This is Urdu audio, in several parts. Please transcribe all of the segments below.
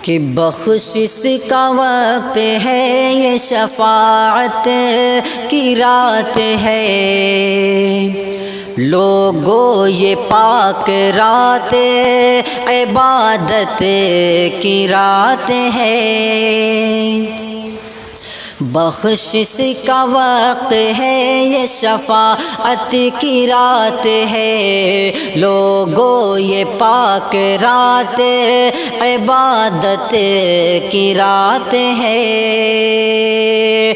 کہ بخشش کا وقت ہے، یہ شفاعت کی رات ہے، لوگو یہ پاک رات عبادت کی رات ہے۔ بخشش کا وقت ہے، یہ شفاعت کی رات ہے، لوگو یہ پاک رات عبادت کی رات ہے۔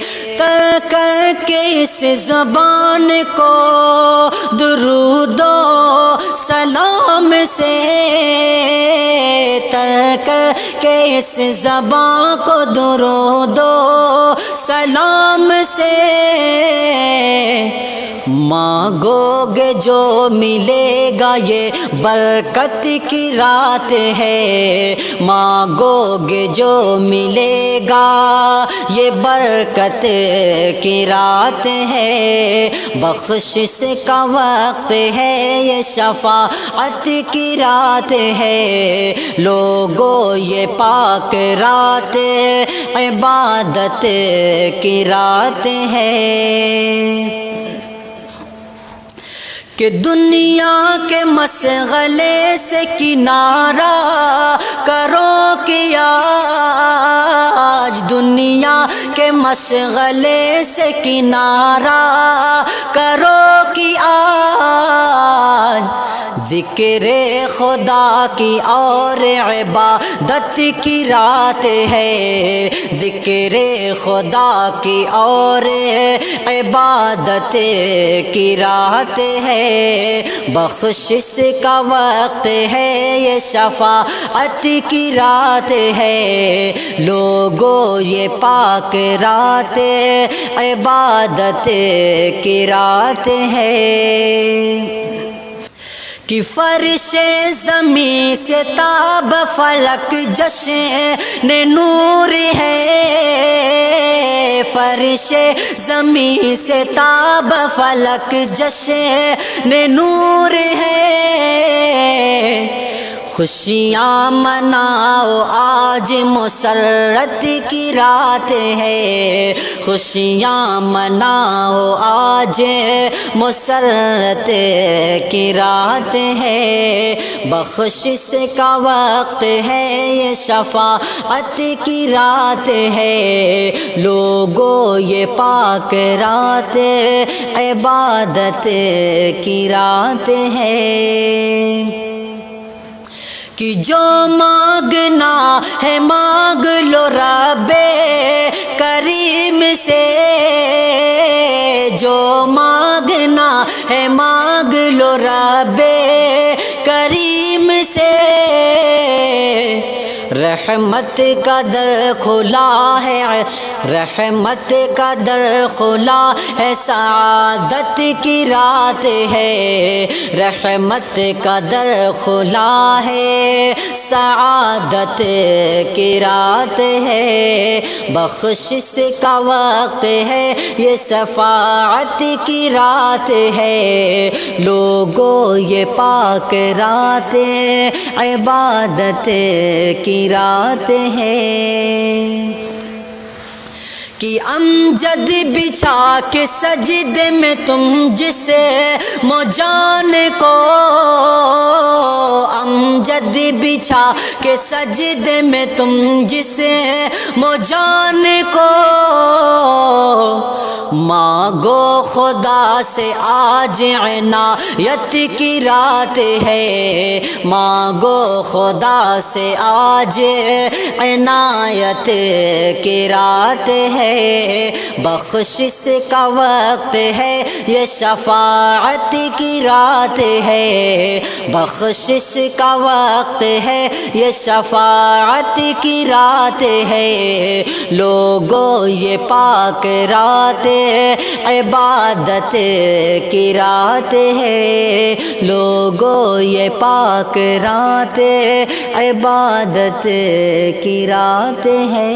کر کے اس زبان کو درود و سلام سے، کر کے اس زبان کو درود و سلام سے، مانگو گے جو ملے گا، یہ برکت کی رات ہے، مانگو گے جو ملے گا، یہ برکت کی رات ہے۔ بخشش کا وقت ہے، یہ شفاعت کی رات ہے، لوگو یہ پاک رات عبادت کی رات ہے۔ کہ دنیا کے مشغلے سے کنارہ کرو کہ آج، دنیا کے مشغلے سے کنارہ کرو کہ آج، ذکر خدا کی اور عبادت کی رات ہے، ذکر خدا کی اور عبادت کی رات ہے۔ بخشش کا وقت ہے، یہ شفاعت کی رات ہے، لوگو یہ پاک رات عبادت کی رات ہے۔ کہ فرش زمین سے تاب فلک جشن نور ہے، فرش زمین سے تاب فلک جشن نور ہے، خوشیاں مناؤ آج مسرت کی رات ہے، خوشیاں مناؤ آج مسرت کی رات ہے۔ بخشش کا وقت ہے، یہ شفاعت کی رات ہے، لوگو یہ پاک رات عبادت کی رات ہے۔ کہ جو مانگنا ہے مانگ لو رب کریم سے، جو مانگنا ہے مانگ لو رب کریم سے، رحمت کا در کھلا ہے، رحمت کا در کھلا ہے، سعادت کی رات ہے، رحمت کا در کھلا ہے، سعادت کی رات ہے۔ بخشش کا وقت ہے، یہ شفاعت کی رات ہے، لوگو یہ پاک رات عبادت کی رات ہے۔ کہ امجد بچھا کے سجدے میں تم جسے موجان کو، امجد بچھا کے سجدے میں تم جسے موجان کو، مانگو خدا سے آج عنایت کی رات ہے، مانگو خدا سے آج عنایت کی رات ہے۔ بخشش کا وقت ہے، یہ شفاعت کی رات ہے، بخشش کا وقت ہے، یہ شفاعت کی رات ہے، لوگو یہ پاک رات عبادت کی رات ہے، لوگو یہ پاک رات عبادت کی رات ہے۔